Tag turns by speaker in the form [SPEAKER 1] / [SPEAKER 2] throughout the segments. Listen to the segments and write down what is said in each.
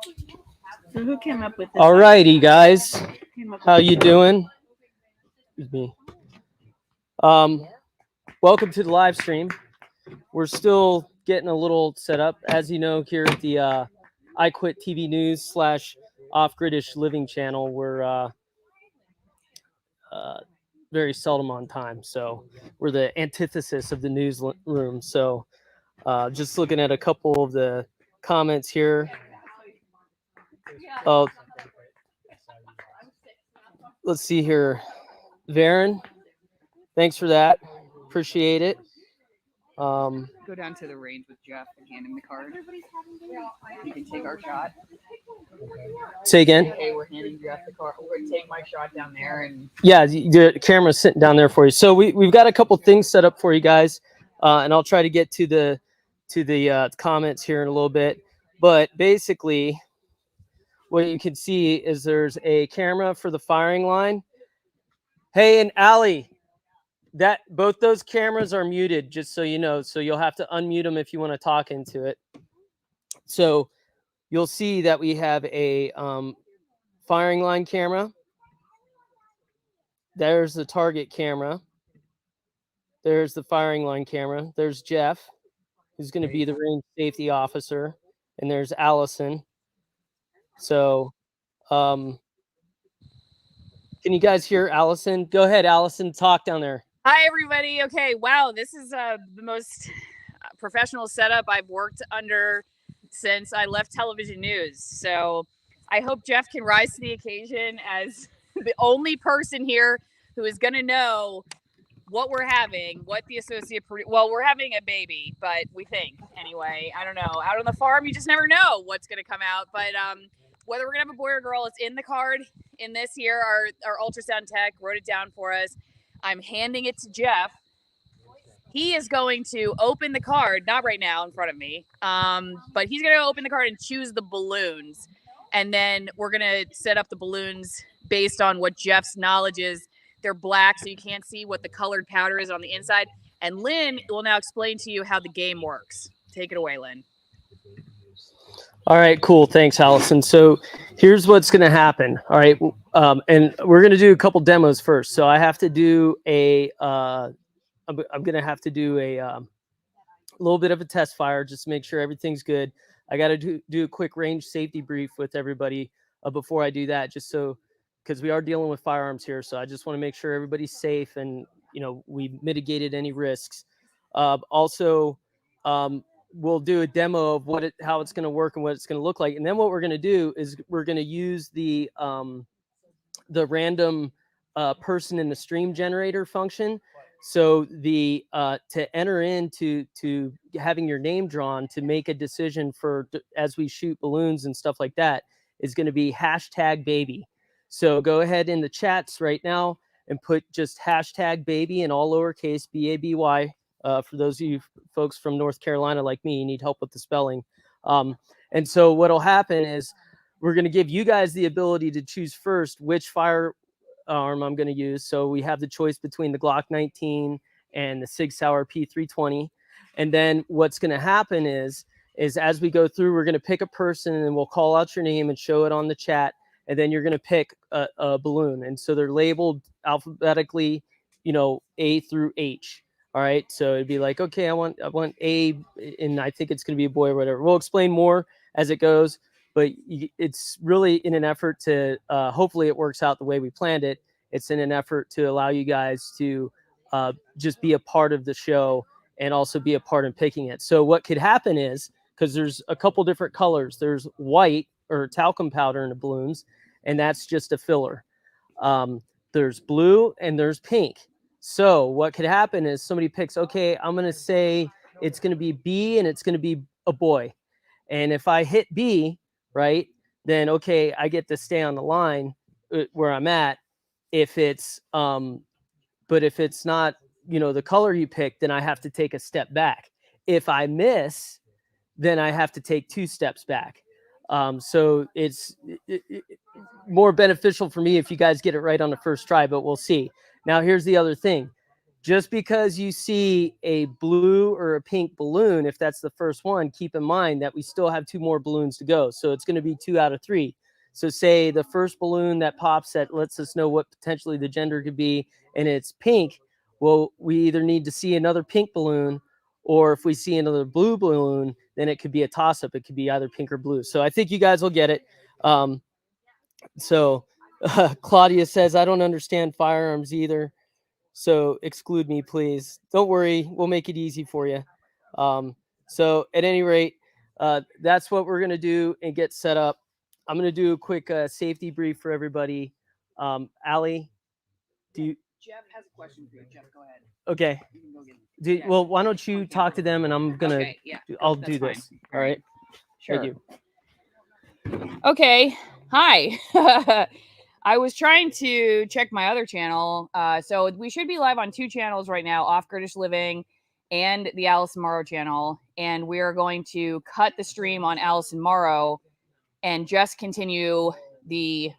[SPEAKER 1] So who came up with this?
[SPEAKER 2] All righty, guys. How you doing? Excuse me. Welcome to the live stream. We're still getting a little set up. As you know, here at the I Quit TV News / Off-Gridish Living channel, we're very seldom on time. So we're the antithesis of the newsroom. So just looking at a couple of the comments here. Oh, let's see here. Varen, thanks for that. Appreciate it.
[SPEAKER 3] Go down to the range with Jeff and hand him the card. You can take our shot.
[SPEAKER 2] Say again.
[SPEAKER 3] Hey, we're handing Jeff the card. We're gonna take my shot down there, and
[SPEAKER 2] yeah, the camera's sitting down there for you. So we've got a couple things set up for you guys, and I'll try to get to the comments here in a little bit. But basically, what you can see is there's a camera for the firing line. Hey, and Allie, that both those cameras are muted, just so you know. So you'll have to unmute them if you want to talk into it. So you'll see that we have a firing line camera. There's the target camera. There's the firing line camera. There's Jeff, who's going to be the range safety officer. And there's Allison. So can you guys hear Allison? Go ahead, Allison, talk down there.
[SPEAKER 4] Hi, everybody. Okay, wow, this is the most professional setup I've worked under since I left television news. So I hope Jeff can rise to the occasion as the only person here who is going to know what we're having, what the well, we're having a baby, but we think anyway. I don't know. Out on the farm, you just never know what's going to come out. But whether we're going to have a boy or girl, it's in the card in this here. Our ultrasound tech wrote it down for us. I'm handing it to Jeff. He is going to open the card, not right now in front of me, but he's going to open the card and choose the balloons. And then we're going to set up the balloons based on what Jeff's knowledge is. They're black, so you can't see what the colored powder is on the inside. And Lynn will now explain to you how the game works. Take it away, Lynn.
[SPEAKER 2] All right, cool. Thanks, Allison. So here's what's going to happen. All right. And we're going to do a couple demos first. So I have to do I'm going to have to do a little bit of a test fire just to make sure everything's good. I got to do a quick range safety brief with everybody before I do that, just so, because we are dealing with firearms here. So I just want to make sure everybody's safe and, you know, we mitigated any risks. Also, we'll do a demo of how it's going to work and what it's going to look like. And then what we're going to do is we're going to use the random person in the stream generator function. So to enter into having your name drawn to make a decision as we shoot balloons and stuff like that is going to be #baby. So go ahead in the chats right now and put just #baby in all lowercase BABY. For those of you folks from North Carolina like me, you need help with the spelling. And so what'll happen is we're going to give you guys the ability to choose first which firearm I'm going to use. So we have the choice between the Glock 19 and the Sig Sauer P320. And then what's going to happen is as we go through, we're going to pick a person and we'll call out your name and show it on the chat. And then you're going to pick a balloon. And so they're labeled alphabetically, you know, A through H. All right. So it'd be like, okay, I want A, and I think it's going to be a boy or whatever. We'll explain more as it goes, but it's really in an effort to, hopefully it works out the way we planned it. It's in an effort to allow you guys to just be a part of the show and also be a part in picking it. So what could happen is, because there's a couple different colors, there's white or talcum powder in the balloons, and that's just a filler. There's blue and there's pink. So what could happen is somebody picks, okay, I'm going to say it's going to be B and it's going to be a boy. And if I hit B, right, then, okay, I get to stay on the line where I'm at. If it's, but if it's not, you know, the color you picked, then I have to take a step back. If I miss, then I have to take 2 steps back. So it's more beneficial for me if you guys get it right on the first try, but we'll see. Now, here's the other thing. just because you see a blue or a pink balloon, if that's the first one, keep in mind that we still have 2 more balloons to go. So it's going to be 2 out of 3. So say the first balloon that pops that lets us know what potentially the gender could be, and it's pink. Well, we either need to see another pink balloon, or if we see another blue balloon, then it could be a toss-up. It could be either pink or blue. So I think you guys will get it. Claudia says, I don't understand firearms either. So exclude me, please. Don't worry. We'll make it easy for you. So at any rate, that's what we're going to do and get set up. I'm going to do a quick safety brief for everybody. Allie, do you?
[SPEAKER 3] Jeff has a question for you. Jeff, go ahead.
[SPEAKER 2] Okay.
[SPEAKER 3] You can go get it.
[SPEAKER 2] Well, why don't you talk to them and I'm going to,
[SPEAKER 3] Okay, yeah,
[SPEAKER 2] I'll
[SPEAKER 3] that's
[SPEAKER 2] do
[SPEAKER 3] fine.
[SPEAKER 2] this. All right.
[SPEAKER 3] Sure.
[SPEAKER 2] Thank you.
[SPEAKER 4] Okay. Hi. I was trying to check my other channel. So we should be live on 2 channels right now, Off British Living and the Allison Morrow channel. And we are going to cut the stream on Allison Morrow and just continue the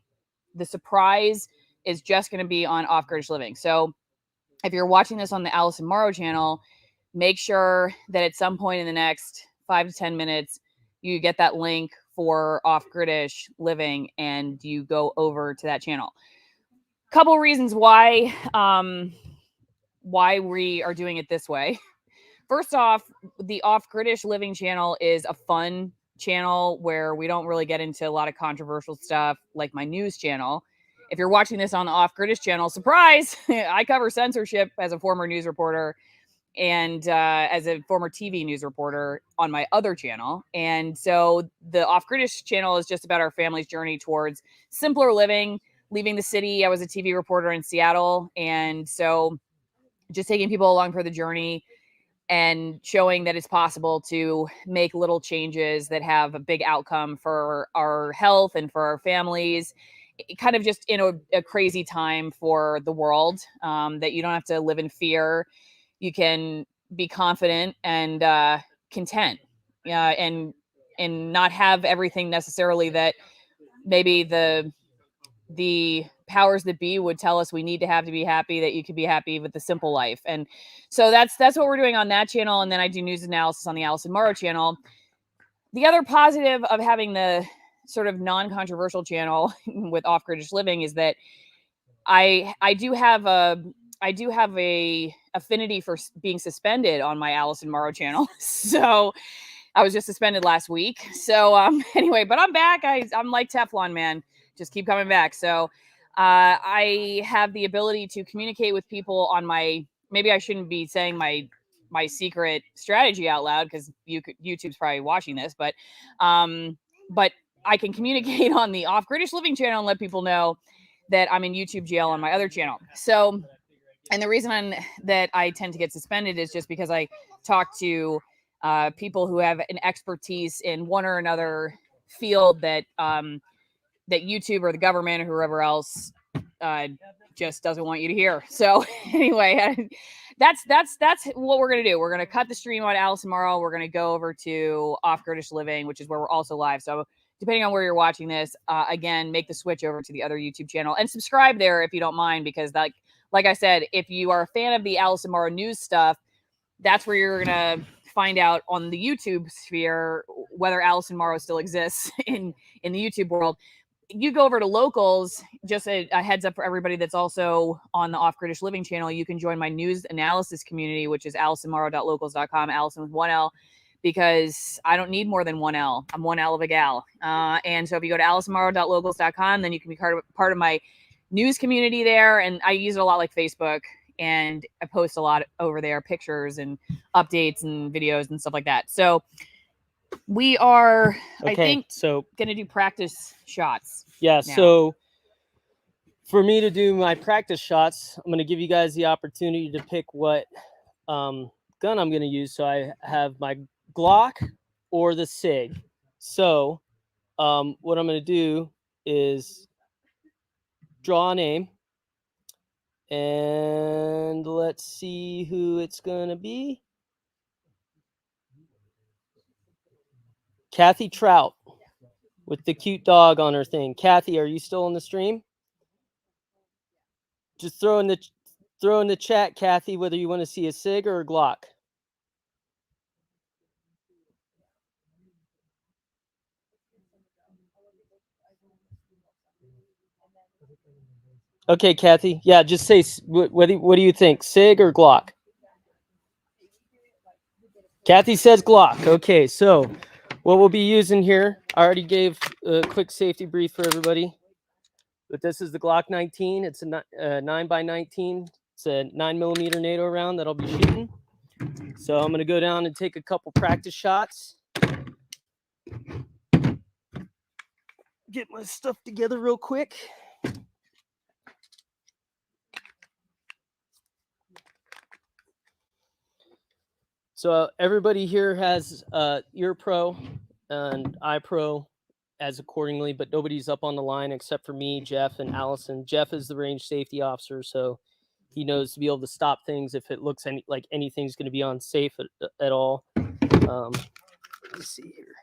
[SPEAKER 4] surprise is just going to be on Off British Living. So if you're watching this on the Allison Morrow channel, make sure that at some point in the next 5 to 10 minutes, you get that link for Off British Living and you go over to that channel. Couple reasons why we are doing it this way. First off, the Off British Living channel is a fun channel where we don't really get into a lot of controversial stuff like my news channel. If you're watching this on the Off British channel, surprise, I cover censorship as a former news reporter and as a former TV news reporter on my other channel. And so the Off British channel is just about our family's journey towards simpler living, leaving the city. I was a TV reporter in Seattle. And so just taking people along for the journey and showing that it's possible to make little changes that have a big outcome for our health and for our families, kind of just in a crazy time for the world, that you don't have to live in fear. You can be confident and content, and not have everything necessarily that maybe the powers that be would tell us we need to have to be happy, that you could be happy with the simple life. And so that's what we're doing on that channel. And then I do news analysis on the Allison Morrow channel. The other positive of having the sort of non-controversial channel with Off British Living is that I do have a affinity for being suspended on my Allison Morrow channel. So I was just suspended last week. So anyway, but I'm back. I'm like Teflon, man. Just keep coming back. So I have the ability to communicate with people on my, maybe I shouldn't be saying my secret strategy out loud because YouTube's probably watching this, but I can communicate on the Off British Living channel and let people know that I'm in YouTube jail on my other channel. So, and the reason that I tend to get suspended is just because I talk to people who have an expertise in one or another field that that YouTube or the government or whoever else just doesn't want you to hear. So anyway, that's what we're gonna do. We're gonna cut the stream on Allison Morrow. We're gonna go over to Off British Living, which is where we're also live. So depending on where you're watching this, again, make the switch over to the other YouTube channel and subscribe there if you don't mind, because like I said, if you are a fan of the Allison Morrow news stuff, that's where you're gonna find out on the YouTube sphere whether Allison Morrow still exists in the YouTube world. You go over to locals, just a heads up for everybody that's also on the Off British Living channel. You can join my news analysis community, which is AllisonMorrow.locals.com, Allison with 1 L, because I don't need more than 1 L. I'm 1 L of a gal. And so if you go to AllisonMorrow.locals.com, then you can be part of my news community there. And I use it a lot like Facebook. And I post a lot over there, pictures and updates and videos and stuff like that. So we are,
[SPEAKER 2] Okay,
[SPEAKER 4] I think,
[SPEAKER 2] so
[SPEAKER 4] going to do practice shots.
[SPEAKER 2] yeah,
[SPEAKER 4] now.
[SPEAKER 2] so for me to do my practice shots, I'm going to give you guys the opportunity to pick what gun I'm going to use. So I have my Glock or the SIG. So what I'm going to do is draw a name. And let's see who it's going to be. Kathy Trout with the cute dog on her thing. Kathy, are you still on the stream? Just throw in throw in the chat, Kathy, whether you want to see a SIG or a Glock. Okay, Kathy. Yeah, just say what do you think, SIG or Glock? Kathy says Glock. Okay, so what we'll be using here, I already gave a quick safety brief for everybody. But this is the Glock 19. It's a 9x19. It's a 9mm NATO round that I'll be shooting. So I'm going to go down and take a couple practice shots. Get my stuff together real quick. So everybody here has Ear Pro and Eye Pro as accordingly, but nobody's up on the line except for me, Jeff, and Allison. Jeff is the range safety officer, so he knows to be able to stop things if it looks like anything's going to be unsafe at all. Let's see here.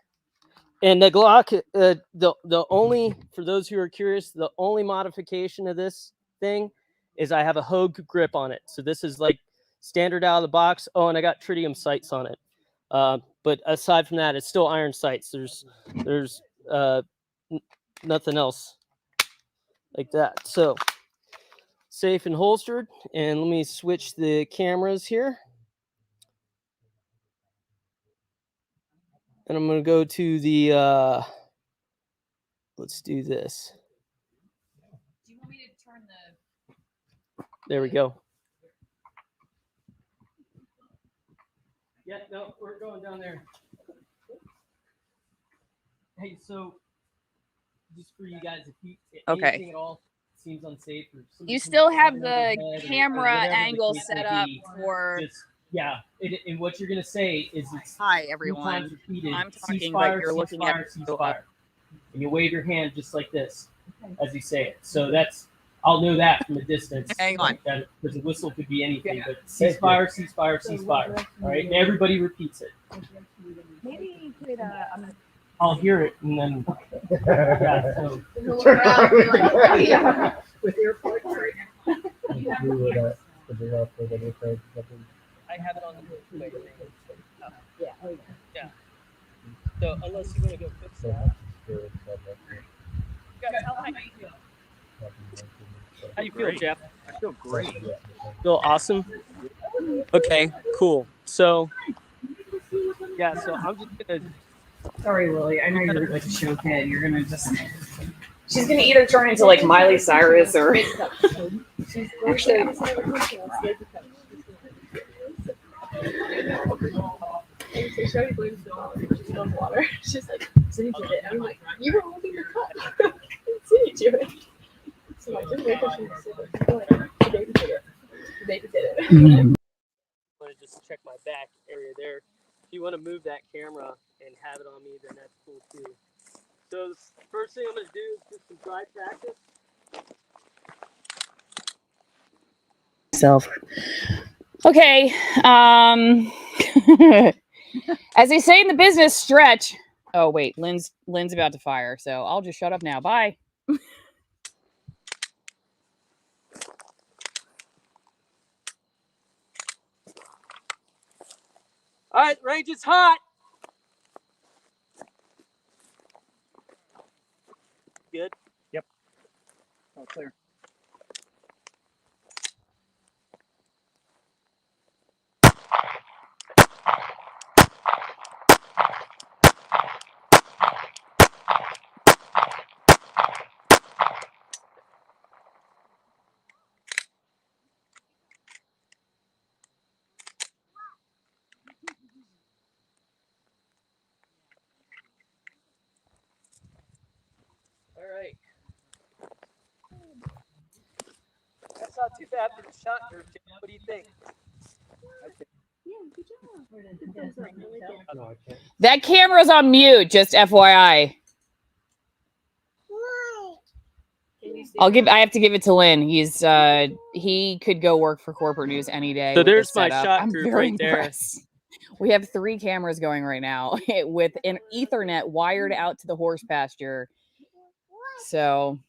[SPEAKER 2] And the Glock, the only, for those who are curious, the only modification of this thing is I have a Hogue grip on it. So this is like standard out of the box. Oh, and I got tritium sights on it. But aside from that, it's still iron sights. There's nothing else like that. So safe and holstered. And let me switch the cameras here. And I'm going to go to the, let's do this.
[SPEAKER 4] Do you want me to turn the...
[SPEAKER 2] There we go. Yeah, no, we're going down there. Hey, so just for you guys, if anything at all seems unsafe, or
[SPEAKER 4] you still have the camera angle set up for.
[SPEAKER 2] Just, yeah, and what you're gonna say is it's
[SPEAKER 4] hi everyone.
[SPEAKER 2] Repeated,
[SPEAKER 4] I'm talking,
[SPEAKER 2] ceasefire,
[SPEAKER 4] but you're looking at
[SPEAKER 2] ceasefire, and you wave your hand just like this as you say it. So that's I'll know that from a distance.
[SPEAKER 4] Hang on,
[SPEAKER 2] because a whistle could be anything, but ceasefire, ceasefire, ceasefire. All right, and everybody repeats it.
[SPEAKER 4] maybe you could.
[SPEAKER 2] I'll hear it and then yeah. So
[SPEAKER 3] with your part.
[SPEAKER 2] I have it on the way. Yeah. So unless you want to go fix that. How do you feel, Jeff?
[SPEAKER 1] I feel great.
[SPEAKER 2] Feel awesome? Okay, cool. So yeah, so I'm just gonna.
[SPEAKER 3] Sorry, Willie. I know you're like a show kid. You're gonna just. She's gonna either turn into like Miley Cyrus or. Actually.
[SPEAKER 5] So Shody blames it all. She's on water. She's like, Cindy did it. And I'm like, you were holding the cut. Cindy did it. So I just wait till she like, the baby did it. The baby did it.
[SPEAKER 2] I'm gonna just check my back area there. If you want to move that camera and have it on me, then that's cool too. So the first thing I'm gonna do is do some dry practice.
[SPEAKER 4] Okay. As they say in the business, stretch. Oh wait, Lynn's about to fire, so I'll just shut up now. Bye.
[SPEAKER 2] All right, range is hot. Good.
[SPEAKER 1] Yep. All clear.
[SPEAKER 2] All right. That's not too bad for the shot group. What do you think?
[SPEAKER 4] That camera's on mute, just FYI. I have to give it to Lynn. He's he could go work for corporate news any day.
[SPEAKER 2] So
[SPEAKER 4] with
[SPEAKER 2] there's
[SPEAKER 4] this
[SPEAKER 2] my
[SPEAKER 4] setup.
[SPEAKER 2] shot
[SPEAKER 4] I'm
[SPEAKER 2] group
[SPEAKER 4] very
[SPEAKER 2] right there.
[SPEAKER 4] impressed. We have 3 cameras going right now with an Ethernet wired out to the horse pasture. So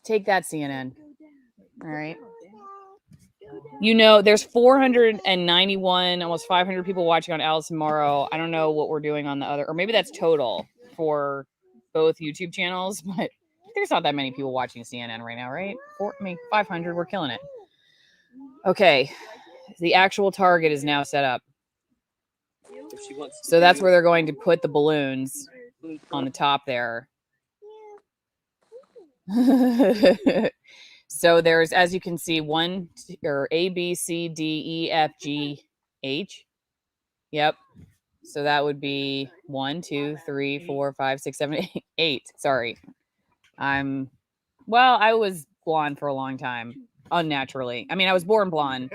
[SPEAKER 4] Take that, CNN. All right. You know, there's 491, almost 500 people watching on Allison Morrow. I don't know what we're doing on the other, or maybe that's total for both YouTube channels, but there's not that many people watching CNN right now, right? 500, we're killing it. Okay. The actual target is now set up.
[SPEAKER 2] If she wants to
[SPEAKER 4] So that's
[SPEAKER 2] do-
[SPEAKER 4] where they're going to put the balloons on the top there. So there's, as you can see, A, B, C, D, E, F, G, H. Yep. So that would be 1, 2, 3, 4, 5, 6, 7, 8. Sorry. I was blonde for a long time, unnaturally. I mean, I was born blonde,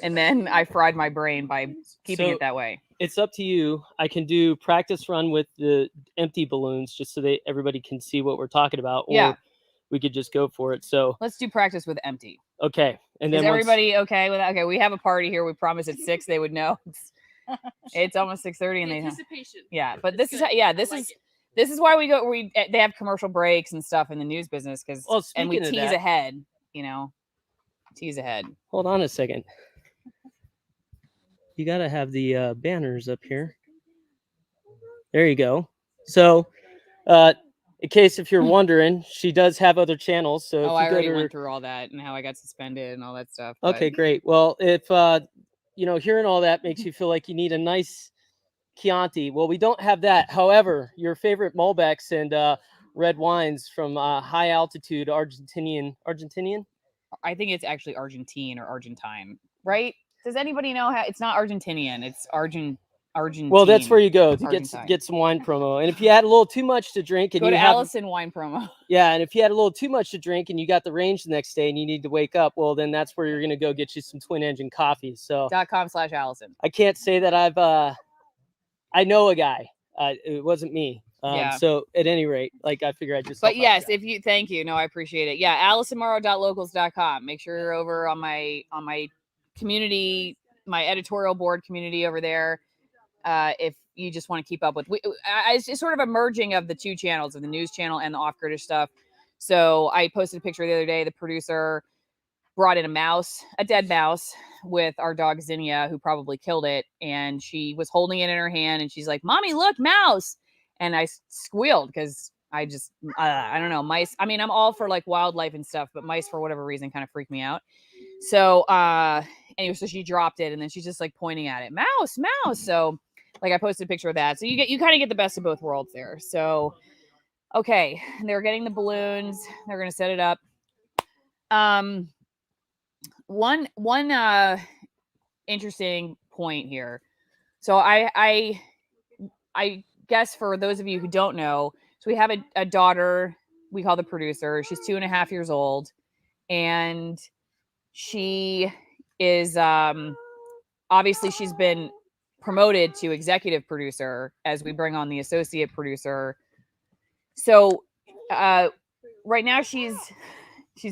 [SPEAKER 4] and then I fried my brain by keeping
[SPEAKER 2] So-
[SPEAKER 4] it that way.
[SPEAKER 2] It's up to you. I can do practice run with the empty balloons just so that everybody can see what we're talking about. Or
[SPEAKER 4] Yeah.
[SPEAKER 2] we could just go for it. So,
[SPEAKER 4] Let's do practice with empty.
[SPEAKER 2] okay. And
[SPEAKER 4] Is
[SPEAKER 2] then once-
[SPEAKER 4] everybody okay with that? Okay, we have a party here. We promised at 6 they would know. It's almost 6:30 and they
[SPEAKER 5] Anticipation.
[SPEAKER 4] yeah. But
[SPEAKER 5] It's
[SPEAKER 4] this is
[SPEAKER 5] good.
[SPEAKER 4] this
[SPEAKER 5] I like
[SPEAKER 4] is
[SPEAKER 5] it.
[SPEAKER 4] this is why they have commercial breaks and stuff in the news business because
[SPEAKER 2] Well,
[SPEAKER 4] and we
[SPEAKER 2] speaking of
[SPEAKER 4] tease
[SPEAKER 2] that-
[SPEAKER 4] ahead. Tease ahead.
[SPEAKER 2] hold on a second. You got to have the banners up here. There you go. So, in case if you're wondering, she does have other channels. So if
[SPEAKER 4] Oh,
[SPEAKER 2] you
[SPEAKER 4] I
[SPEAKER 2] go
[SPEAKER 4] already
[SPEAKER 2] to her,
[SPEAKER 4] went through all that and how I got suspended and all that stuff.
[SPEAKER 2] okay, great. Well, if hearing all that makes you feel like you need a nice Chianti, well, we don't have that. However, your favorite Malbecs and red wines from high altitude Argentinian.
[SPEAKER 4] I think it's actually Argentine or Argentine, right? Does anybody know how? It's not Argentinian. It's Argentine.
[SPEAKER 2] Well, that's where you go to
[SPEAKER 4] Argentine.
[SPEAKER 2] get some wine promo. And if you had a little too much to drink and
[SPEAKER 4] Go
[SPEAKER 2] you
[SPEAKER 4] to
[SPEAKER 2] have
[SPEAKER 4] Allison Wine Promo.
[SPEAKER 2] yeah, and if you had a little too much to drink and you got the range the next day and you need to wake up, well, then that's where you're gonna go get you some twin engine coffee. So
[SPEAKER 4] .com/Allison.
[SPEAKER 2] I can't say that I know a guy. It wasn't me.
[SPEAKER 4] Yeah.
[SPEAKER 2] So at any rate, like I figure I just.
[SPEAKER 4] But
[SPEAKER 2] help out
[SPEAKER 4] yes,
[SPEAKER 2] the guy.
[SPEAKER 4] if you thank you. No, I appreciate it. Yeah, AllisonMorrow.locals.com. Make sure you're over on my community, my editorial board community over there. If you just want to keep up with, it's sort of a merging of the two channels, of the news channel and the off-gridish stuff. So I posted a picture the other day. The producer brought in a dead mouse with our dog Zinnia, who probably killed it. And she was holding it in her hand and she's like, "Mommy, look, mouse." And I squealed because I just, I don't know, mice. I mean, I'm all for like wildlife and stuff, but mice for whatever reason kind of freak me out. So, anyway, so she dropped it and then she's just like pointing at it, "Mouse, mouse." So like I posted a picture of that. So you kind of get the best of both worlds there. So, okay. They're getting the balloons. They're going to set it up. One interesting point here. So I guess for those of you who don't know, so we have a daughter we call the producer. She's 2.5 years old, and she is obviously she's been promoted to executive producer as we bring on the associate producer. So right now she's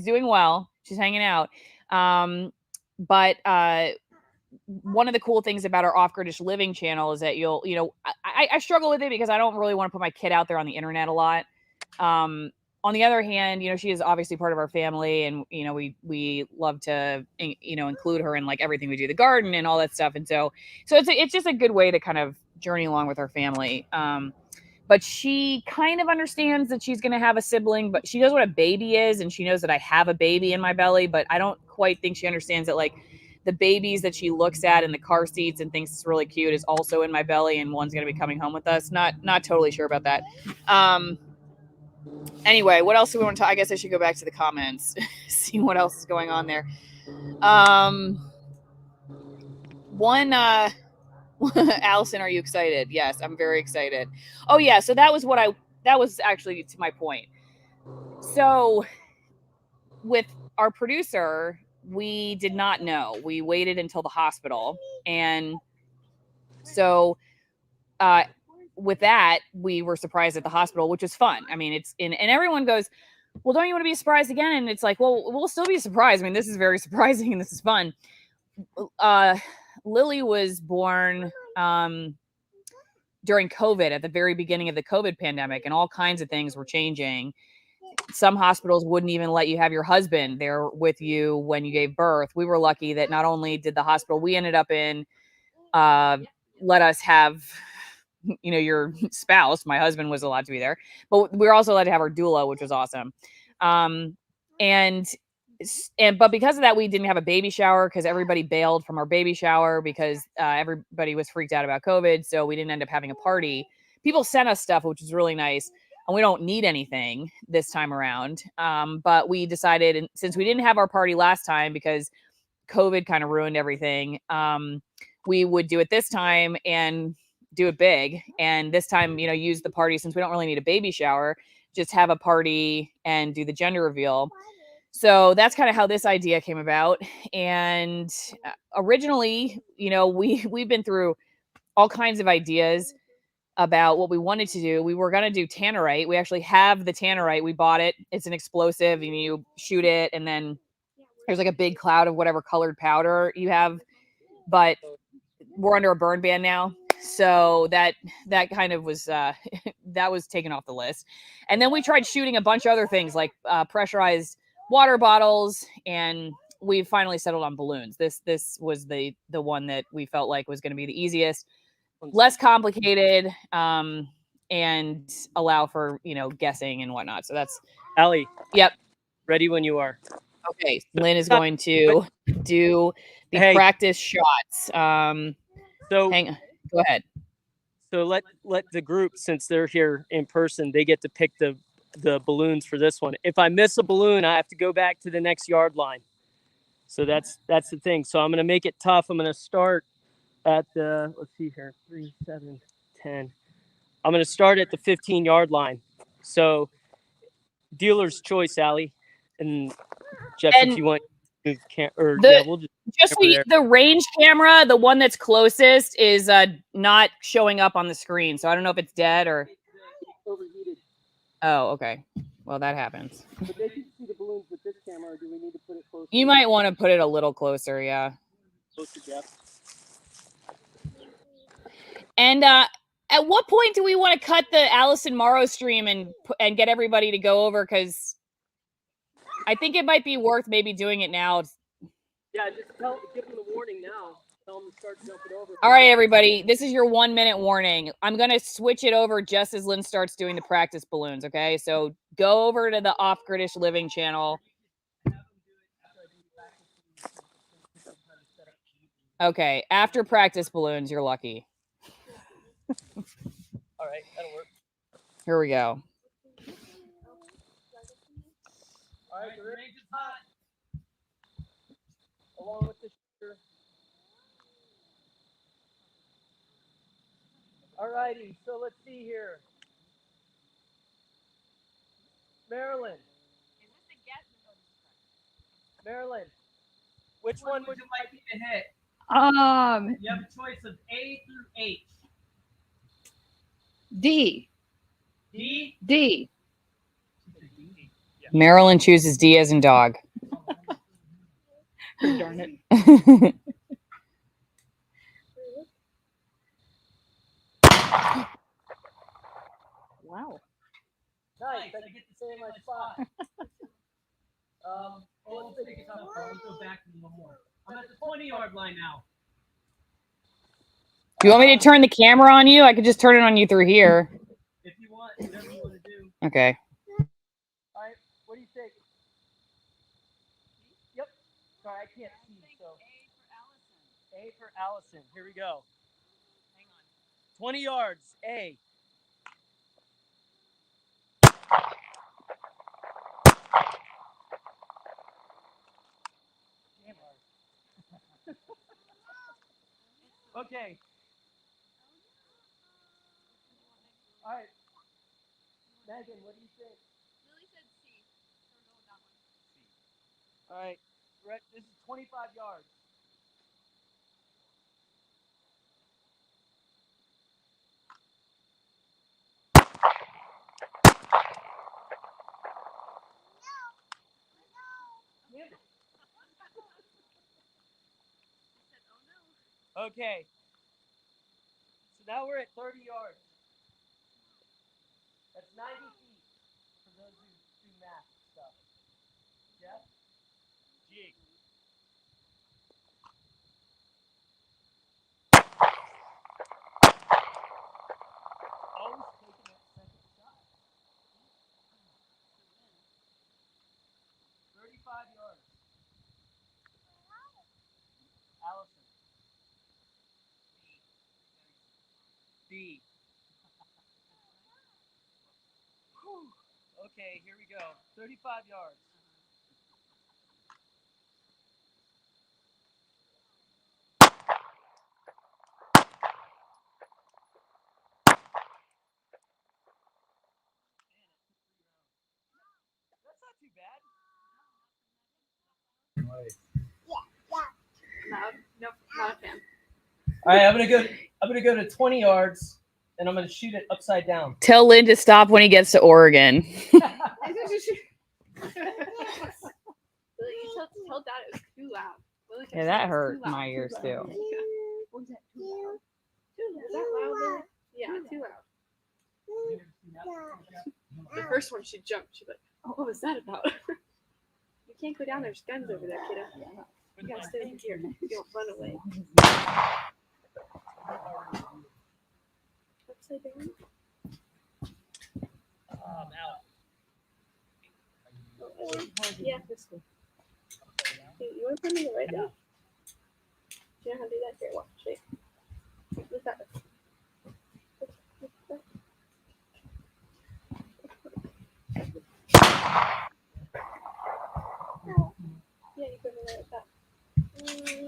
[SPEAKER 4] doing well. She's hanging out. But one of the cool things about our off-gridish living channel is that I struggle with it because I don't really want to put my kid out there on the internet a lot. On the other hand, she is obviously part of our family, and we love to include her in like everything we do, the garden and all that stuff. And so it's just a good way to kind of journey along with our family. But she kind of understands that she's going to have a sibling, but she knows what a baby is, and she knows that I have a baby in my belly, but I don't quite think she understands that like the babies that she looks at in the car seats and thinks is really cute is also in my belly, and one's going to be coming home with us. Not totally sure about that. Anyway, what else do we want to talk? I guess I should go back to the comments, see what else is going on there. Allison, are you excited? Yes, I'm very excited. Oh yeah, so that was actually to my point. So with our producer, we did not know. We waited until the hospital. And so with that, we were surprised at the hospital, which was fun. I mean, and everyone goes, "Well, don't you want to be surprised again?" And it's like, well, we'll still be surprised. I mean, this is very surprising and this is fun. Lily was born during COVID, at the very beginning of the COVID pandemic, and all kinds of things were changing. some hospitals wouldn't even let you have your husband there with you when you gave birth. We were lucky that not only did the hospital we ended up in let us have, you know, your spouse, my husband was allowed to be there, but we were also allowed to have our doula, which was awesome. But because of that, we didn't have a baby shower because everybody bailed from our baby shower because everybody was freaked out about COVID. So we didn't end up having a party. People sent us stuff, which was really nice. And we don't need anything this time around. But we decided, and since we didn't have our party last time because COVID kind of ruined everything, we would do it this time and do it big. And this time, you know, use the party since we don't really need a baby shower, just have a party and do the gender reveal. So that's kind of how this idea came about. And originally, you know, we've been through all kinds of ideas about what we wanted to do. We were going to do tannerite. We actually have the tannerite. We bought it. It's an explosive and you shoot it and then there's like a big cloud of whatever colored powder you have, but we're under a burn ban now. So that kind of was, that was taken off the list. And then we tried shooting a bunch of other things like pressurized water bottles, and we finally settled on balloons. This was the one that we felt like was going to be the easiest, less complicated, and allow for, you know, guessing and whatnot. So that's
[SPEAKER 2] Allie.
[SPEAKER 4] Yep.
[SPEAKER 2] Ready when you are.
[SPEAKER 4] Okay. Lynn is going to do the practice shots.
[SPEAKER 2] So
[SPEAKER 4] hang on. Go ahead.
[SPEAKER 2] So let the group, since they're here in person, they get to pick the balloons for this one. If I miss a balloon, I have to go back to the next yard line. So that's the thing. So I'm going to make it tough. I'm going to start at the, let's see here, 3, 7, 10. I'm going to start at the 15-yard line. So dealer's choice, Allie. And Jeff,
[SPEAKER 4] And
[SPEAKER 2] if you want to move we'll
[SPEAKER 4] just so the range camera, the one that's closest is not showing up on the screen. So I don't know if it's dead or
[SPEAKER 2] overheated.
[SPEAKER 4] Oh, okay. Well, that happens.
[SPEAKER 2] But they can see the balloons with this camera, or do we need to put it closer?
[SPEAKER 4] You might want to put it a little closer, yeah.
[SPEAKER 2] Closer, Jeff.
[SPEAKER 4] And at what point do we want to cut the Allison Morrow stream and get everybody to go over? Because I think it might be worth maybe doing it now.
[SPEAKER 2] Yeah, just give them the warning now. Tell them to start jumping over.
[SPEAKER 4] All right, everybody. This is your 1-minute warning. I'm going to switch it over just as Lynn starts doing the practice balloons, okay? So go over to the Off-Gridish Living channel. Okay, after practice balloons, you're lucky.
[SPEAKER 2] All right, that'll work.
[SPEAKER 4] Here we go.
[SPEAKER 2] All right, the range is hot. Along with the shooter. All righty, so let's see here. Marilyn. Marilyn, which one would you like me to hit? You have a choice of A through H.
[SPEAKER 5] D.
[SPEAKER 2] D?
[SPEAKER 5] D.
[SPEAKER 4] Marilyn chooses D as in dog.
[SPEAKER 5] Darn it. Wow.
[SPEAKER 2] Nice, I get to stay in my spot. Let's take it up. Let's go back a little more. I'm at the 20-yard line now.
[SPEAKER 4] Do you want me to turn the camera on you? I could just turn it on you through here.
[SPEAKER 2] If you want, whatever you want to do.
[SPEAKER 4] Okay.
[SPEAKER 2] All right, what do you think? Yep. Sorry, I can't see. So A for Allison. Here we go. Hang on. 20 yards. A. Okay. All right. Megan, what do you think?
[SPEAKER 5] Lily said C.
[SPEAKER 2] All right. This is 25 yards. Okay. So now we're at 30 yards. That's 90 feet for those who do math stuff. Jeff? G. Always taking that second shot. 35 yards. Allison. B. Whew. Okay, here we go. 35 yards. That's not too bad.
[SPEAKER 5] Loud. Nope, not a fan.
[SPEAKER 2] All right, I'm gonna go to 20 yards, and I'm gonna shoot it upside down.
[SPEAKER 4] Tell Lynn to stop when he gets to Oregon.
[SPEAKER 5] Tell Dad it was too loud. Lily kept
[SPEAKER 4] Yeah,
[SPEAKER 5] saying
[SPEAKER 4] that
[SPEAKER 5] it's
[SPEAKER 4] hurt
[SPEAKER 5] too loud,
[SPEAKER 4] my
[SPEAKER 5] too
[SPEAKER 4] ears
[SPEAKER 5] loud.
[SPEAKER 4] too.
[SPEAKER 5] Yeah. What was that? Too loud? Is that loud, Lily? Yeah, too loud. The first one, she jumped. She's like, "Oh, what was that about?" You can't go down. There's guns over there, kiddo. You gotta stay over here. You don't run away. Upside down.
[SPEAKER 2] Out.
[SPEAKER 5] Yeah, this one. You want to put me right now? Do you know how to do that? Here, watch. Wait. Look at this. Yeah, you put me right like that.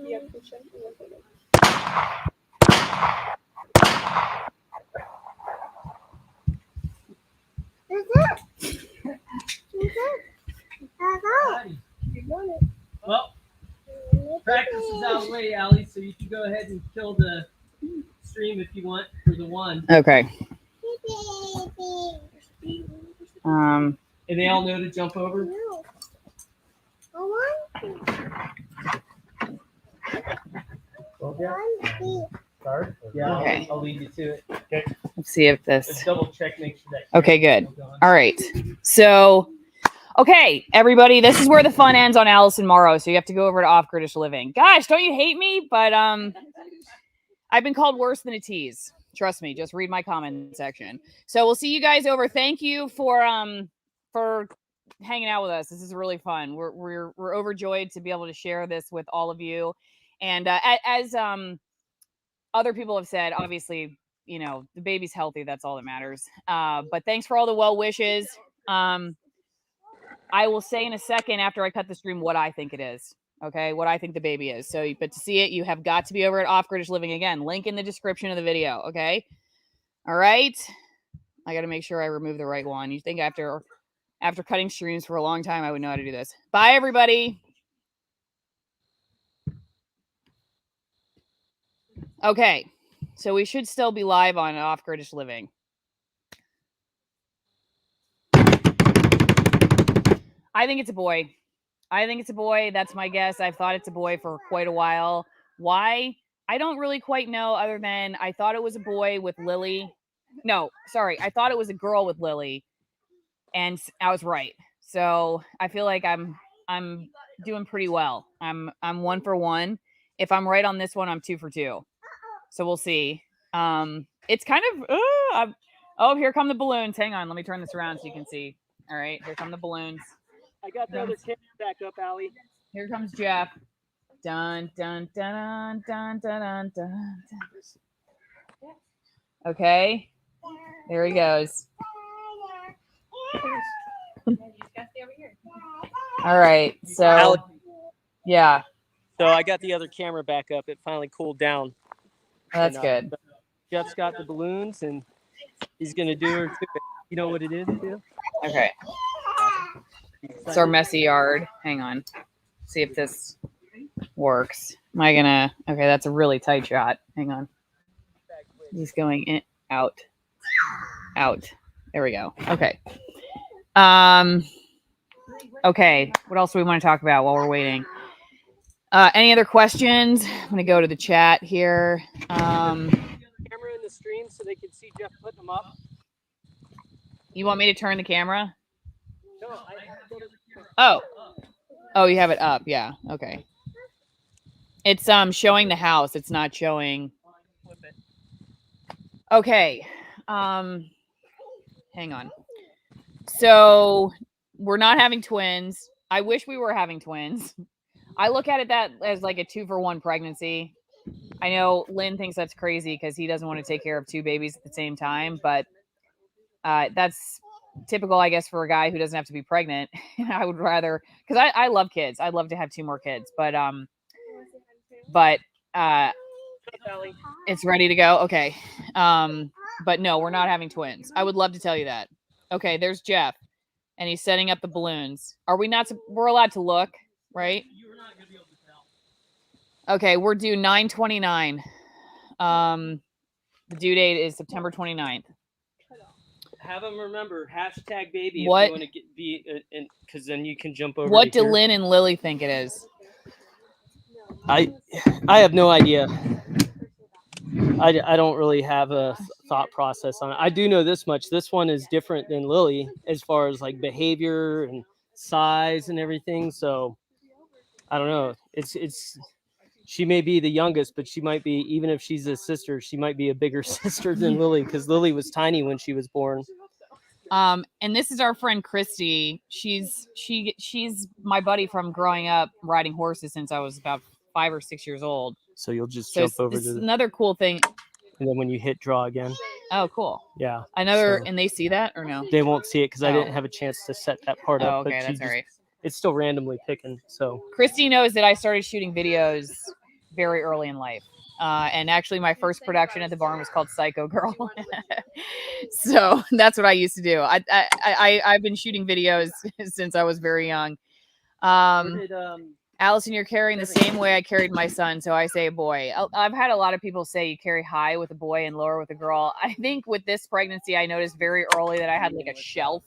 [SPEAKER 5] You have to push him and then put him. You got it.
[SPEAKER 2] Well, practice is out of the way, Allie, so you can go ahead and kill the stream if you want for the one.
[SPEAKER 4] Okay.
[SPEAKER 2] And they all know to jump over. Yeah,
[SPEAKER 4] Okay.
[SPEAKER 2] I'll lead you to it.
[SPEAKER 4] Let's see if
[SPEAKER 2] Just
[SPEAKER 4] this.
[SPEAKER 2] double check, make sure that.
[SPEAKER 4] Okay, good.
[SPEAKER 2] camera's still going.
[SPEAKER 4] All right. So, okay, everybody, this is where the fun ends on Allison Morrow. So you have to go over to Off British Living. Gosh, don't you hate me? But I've been called worse than a tease. Trust me. Just read my comment section. So we'll see you guys over. Thank you for hanging out with us. This is really fun. We're overjoyed to be able to share this with all of you. And as other people have said, obviously, you know, the baby's healthy. That's all that matters. But thanks for all the well wishes. I will say in a second after I cut the stream what I think it is. Okay, what I think the baby is. So, but to see it, you have got to be over at Off British Living again. Link in the description of the video. Okay. All right. I got to make sure I remove the right one. You think after cutting streams for a long time, I would know how to do this. Bye, everybody. Okay. So we should still be live on Off British Living. I think it's a boy. I think it's a boy. That's my guess. I've thought it's a boy for quite a while. Why? I don't really quite know, other than I thought it was a boy with Lily. No, sorry. I thought it was a girl with Lily, and I was right. So I feel like I'm doing pretty well. I'm 1 for 1. If I'm right on this one, I'm 2 for 2. So we'll see. It's kind of oh, here come the balloons. Hang on, let me turn this around so you can see. All right, here come the balloons.
[SPEAKER 2] I got the other camera back up, Allie.
[SPEAKER 4] Here comes Jeff. Dun dun dun dun dun dun dun. Okay, there he goes. All right, so yeah,
[SPEAKER 2] So I got the other camera back up. It finally cooled down.
[SPEAKER 4] that's
[SPEAKER 2] And,
[SPEAKER 4] good.
[SPEAKER 2] Jeff's got the balloons, and he's gonna do her. You know what it is, too?
[SPEAKER 4] Okay, it's our messy yard. Hang on, see if this works. Am I gonna? Okay, that's a really tight shot. Hang on. He's going in, out. There we go. Okay. Okay. What else do we want to talk about while we're waiting? Any other questions? I'm gonna go to the chat here.
[SPEAKER 2] Camera in the stream so they can see Jeff putting them up.
[SPEAKER 4] You want me to turn the camera?
[SPEAKER 2] No, I
[SPEAKER 4] Oh, you have it up. Yeah. Okay. It's showing the house. It's not showing. Okay. Hang on. So we're not having twins. I wish we were having twins. I look at it that as like a 2-for-1 pregnancy. I know Lynn thinks that's crazy because he doesn't want to take care of 2 babies at the same time, but that's typical, I guess, for a guy who doesn't have to be pregnant. I would rather, because I love kids. I'd love to have 2 more kids, but it's ready to go. Okay. But no, we're not having twins. I would love to tell you that. Okay, there's Jeff, and he's setting up the balloons. Are we not? We're allowed to look, right? Okay, we're due 9/29. The due date is September 29th.
[SPEAKER 2] Have them remember #baby
[SPEAKER 4] What?
[SPEAKER 2] if you want to be, because then you can jump over.
[SPEAKER 4] What do Lynn and Lily think it is?
[SPEAKER 2] I have no idea. I don't really have a thought process on it. I do know this much. This one is different than Lily as far as like behavior and size and everything. So I don't know. It's she may be the youngest, but she might be, even if she's a sister, she might be a bigger sister than Lily, because Lily was tiny when she was born.
[SPEAKER 4] And this is our friend Christy. She's my buddy from growing up riding horses since I was about 5 or 6 years old.
[SPEAKER 2] So you'll just jump over to
[SPEAKER 4] another cool thing.
[SPEAKER 2] And then when you hit draw again.
[SPEAKER 4] Oh, cool.
[SPEAKER 2] Yeah.
[SPEAKER 4] And they see that or no?
[SPEAKER 2] They won't see it because I didn't have a chance to set that part up.
[SPEAKER 4] Okay,
[SPEAKER 2] but
[SPEAKER 4] that's all right.
[SPEAKER 2] It's still randomly picking. So
[SPEAKER 4] Christy knows that I started shooting videos very early in life. And actually my first production at the barn was called Psycho Girl. So that's what I used to do. I've been shooting videos since I was very young. Allison, you're carrying the same way I carried my son. So I say boy. I've had a lot of people say you carry high with a boy and lower with a girl. I think with this pregnancy, I noticed very early that I had like a shelf,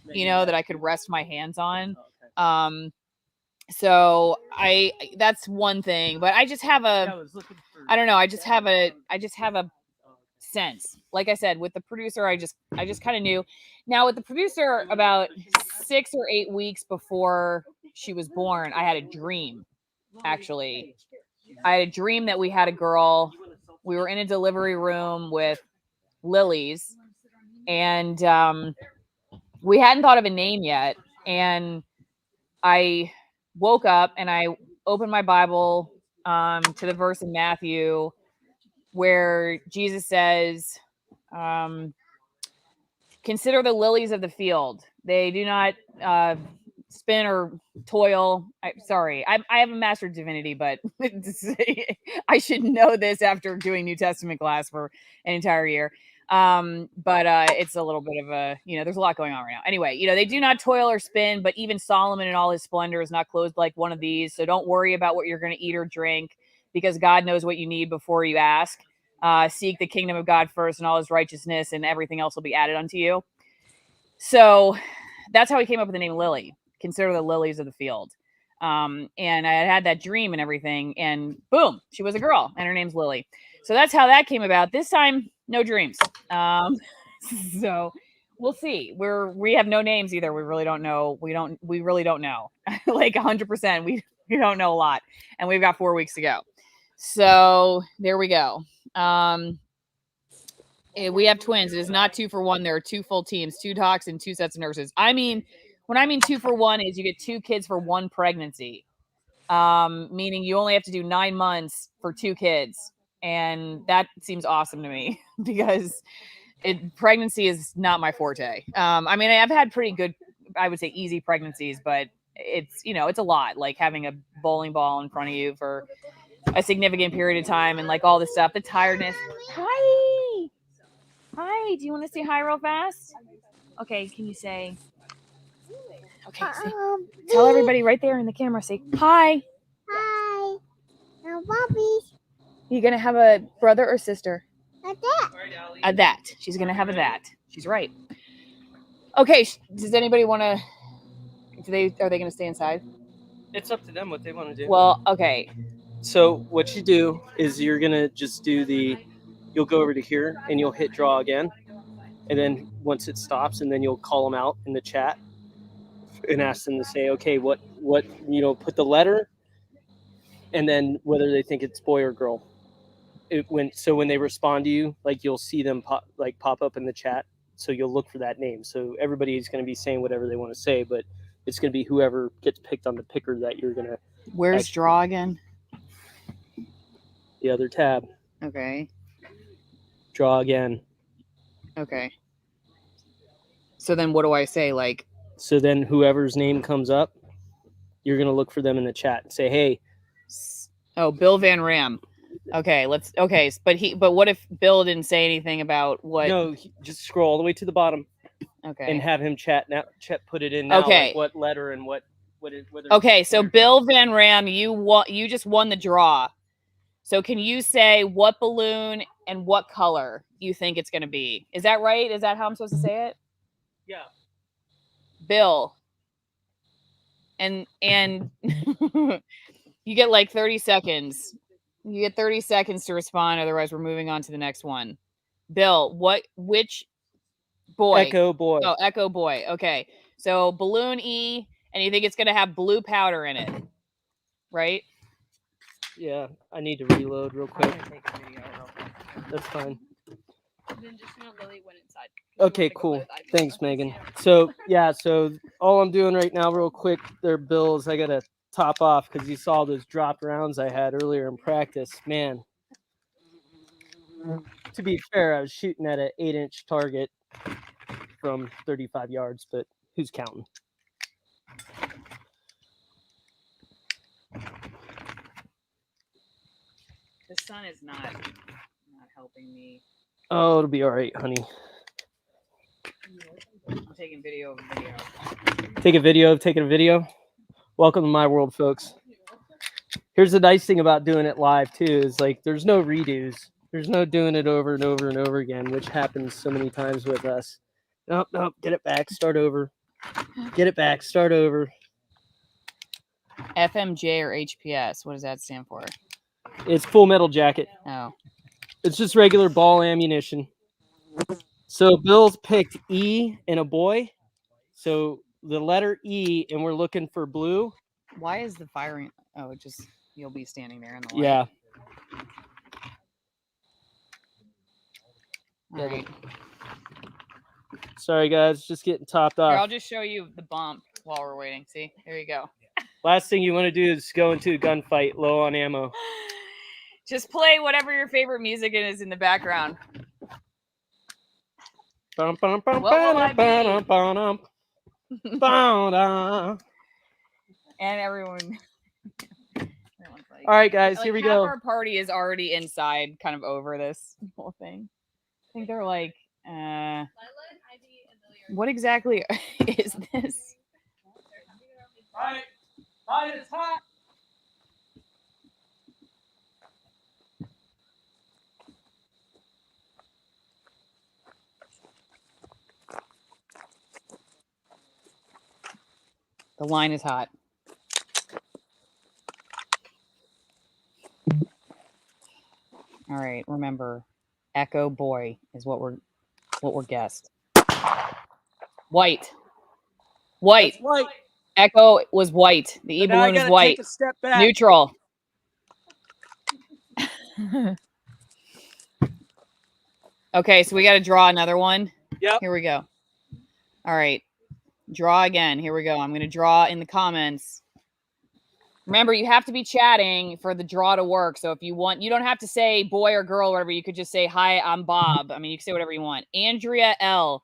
[SPEAKER 4] that I could rest my hands on. So that's one thing, but I just have I don't know. I just have a sense. Like I said, with the producer, I just kind of knew. Now with the producer, about 6 or 8 weeks before she was born, I had a dream. Actually, I had a dream that we had a girl. We were in a delivery room with Lily's, and we hadn't thought of a name yet. And I woke up and I opened my Bible to the verse in Matthew where Jesus says, consider the lilies of the field. They do not spin or toil. I have a master of divinity, but I should know this after doing New Testament class for an entire year. But it's a little bit of a, there's a lot going on right now. Anyway, they do not toil or spin, but even Solomon in all his splendor is not clothed like one of these. So don't worry about what you're going to eat or drink, because God knows what you need before you ask. Seek the kingdom of God first and all his righteousness, and everything else will be added unto you. So that's how he came up with the name Lily. Consider the lilies of the field. And I had that dream and everything, and boom, she was a girl, and her name's Lily. So that's how that came about. This time, no dreams. So we'll see. We have no names either. We really don't know. We really don't know. Like 100%. We don't know a lot, and we've got 4 weeks to go. So there we go. We have twins. It is not 2-for-1. There are 2 full teams, 2 docs and 2 sets of nurses. When I mean 2-for-1 is you get 2 kids for 1 pregnancy, meaning you only have to do 9 months for 2 kids. And that seems awesome to me because pregnancy is not my forte. I've had pretty good, I would say easy pregnancies, but it's a lot, like having a bowling ball in front of you for a significant period of time and like all this stuff, the tiredness. Hi, do you want to say hi real fast? Okay, can you say, okay, tell everybody right there in the camera, say hi.
[SPEAKER 6] Hi. Now, Bobby.
[SPEAKER 4] You gonna have a brother or sister?
[SPEAKER 6] A that.
[SPEAKER 4] That. She's gonna have a that. She's right. Okay, does anybody want to, are they gonna stay inside?
[SPEAKER 2] It's up to them what they want to do.
[SPEAKER 4] Well, okay.
[SPEAKER 2] So what you do is you're going to just you'll go over to here and you'll hit draw again. And then once it stops, and then you'll call them out in the chat and ask them to say, okay, what put the letter, and then whether they think it's boy or girl. When they respond to you, like you'll see them pop up in the chat. So you'll look for that name. So everybody's going to be saying whatever they want to say, but it's going to be whoever gets picked on the picker that you're going to.
[SPEAKER 3] Where's draw again?
[SPEAKER 2] The other tab.
[SPEAKER 3] Okay.
[SPEAKER 2] Draw again.
[SPEAKER 3] Okay. So then what do I say? Like,
[SPEAKER 2] so then whoever's name comes up, you're going to look for them in the chat and say, hey.
[SPEAKER 3] Oh, Bill Van Ram. Okay, but what if Bill didn't say anything about what?
[SPEAKER 2] No, just scroll all the way to the bottom.
[SPEAKER 3] Okay.
[SPEAKER 2] And have him chat now. Put it in now.
[SPEAKER 3] Okay.
[SPEAKER 2] Like what letter and what
[SPEAKER 3] Okay, so Bill Van Ram, you just won the draw. So can you say what balloon and what color you think it's going to be? Is that right? Is that how I'm supposed to say it?
[SPEAKER 2] Yeah.
[SPEAKER 3] Bill. And you get like 30 seconds. You get 30 seconds to respond. Otherwise, we're moving on to the next one. Bill, which boy?
[SPEAKER 2] Echo boy.
[SPEAKER 3] Oh, Echo boy. Okay. So balloon E, and you think it's going to have blue powder in it, right?
[SPEAKER 2] Yeah, I need to reload real quick.
[SPEAKER 3] Take a video real quick.
[SPEAKER 2] That's fine.
[SPEAKER 5] Then just Lily went inside.
[SPEAKER 2] Okay, cool. Thanks, Megan. So all I'm doing right now, real quick, there, Bill, is I got to top off because you saw those dropped rounds I had earlier in practice. Man, to be fair, I was shooting at an 8-inch target from 35 yards, but who's counting?
[SPEAKER 3] The sun is not helping me.
[SPEAKER 2] Oh, it'll be all right, honey.
[SPEAKER 3] I'm taking video of a video.
[SPEAKER 2] Take a video of taking a video. Welcome to my world, folks. Here's the nice thing about doing it live too, is like there's no redos. There's no doing it over and over and over again, which happens so many times with us. Nope, get it back, start over. Get it back, start over.
[SPEAKER 3] FMJ or HPS, what does that stand for?
[SPEAKER 2] It's Full Metal Jacket.
[SPEAKER 3] Oh.
[SPEAKER 2] It's just regular ball ammunition. So Bill's picked E and a boy. So the letter E, and we're looking for blue.
[SPEAKER 3] Why is the firing? Oh, you'll be standing there in the light.
[SPEAKER 2] Yeah.
[SPEAKER 3] All right.
[SPEAKER 2] Sorry, guys, just getting topped off.
[SPEAKER 3] Here, I'll just show you the bump while we're waiting. See, there you go.
[SPEAKER 2] Last thing you want to do is go into a gunfight low on ammo.
[SPEAKER 3] Just play whatever your favorite music is in the background.
[SPEAKER 2] What will I be?
[SPEAKER 3] And everyone.
[SPEAKER 2] All right, guys, here we go.
[SPEAKER 3] Our party is already inside, kind of over this whole thing. I think they're like, what exactly is this?
[SPEAKER 2] All right, it's hot.
[SPEAKER 3] The line is hot. All right, remember, Echo boy is what we're guessed. White.
[SPEAKER 2] That's white.
[SPEAKER 3] Echo was white. The E balloon is white.
[SPEAKER 2] Take a step back.
[SPEAKER 3] Neutral. Okay, so we got to draw another one.
[SPEAKER 2] Yep.
[SPEAKER 3] Here we go. All right. Draw again. Here we go. I'm going to draw in the comments. Remember, you have to be chatting for the draw to work. So if you want, you don't have to say boy or girl or whatever. You could just say, hi, I'm Bob. I mean, you can say whatever you want. Andrea L.